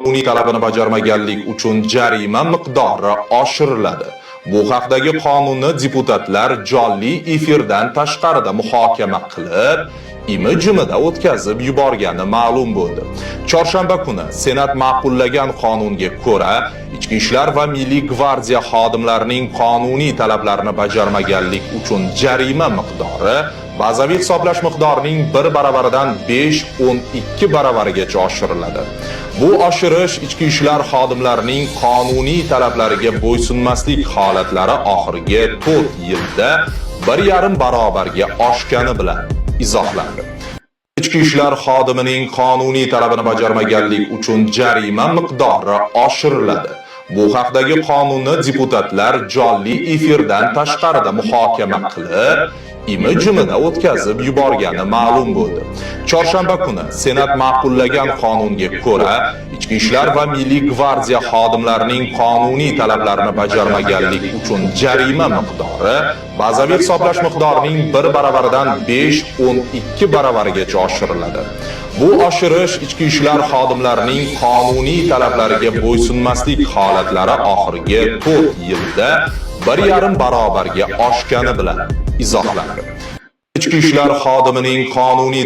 qonuniy talabini bajarmaganlik uchun jarima miqdori oshiriladi. Bu haqdagi qonunni deputatlar jonli efirdan tashqarida muhokama qilib, imi-jimida o'tkazib yuborgani ma'lum bo'ldi. Chorshanba kuni Senat ma'qullagan qonunga ko'ra, Ichki ishlar va Milliy gvardiya xodimlarining qonuniy talablarini bajarmaganlik uchun jarima miqdori bazaviy hisoblash miqdorining 1 baravaridan 5-12 baravarigacha oshiriladi. Bu oshirish ichki ishlar xodimlarining qonuniy talablariga bo'ysunmaslik holatlari oxirgi 4 yilda 1,5 barobarga oshgani bilan izohlandi. Ichki ishlar xodimining qonuniy talabini bajarmaganlik uchun jarima miqdori oshiriladi. Bu haqdagi qonunni deputatlar jonli efirdan tashqarida muhokama qilib, imi-jimida o'tkazib yuborgani ma'lum bo'ldi. Chorshanba kuni Senat ma'qullagan qonunga ko'ra, Ichki ishlar va Milliy gvardiya xodimlarining qonuniy talablarini bajarmaganlik uchun jarima miqdori bazaviy hisoblash miqdorining 1 baravaridan 5-12 baravarigacha oshiriladi. Bu oshirish ichki ishlar xodimlarining qonuniy talablariga bo'ysunmaslik holatlari oxirgi 4 yilda 1,5 barobarga oshgani bilan izohlandi. Ichki ishlar xodimining qonuniy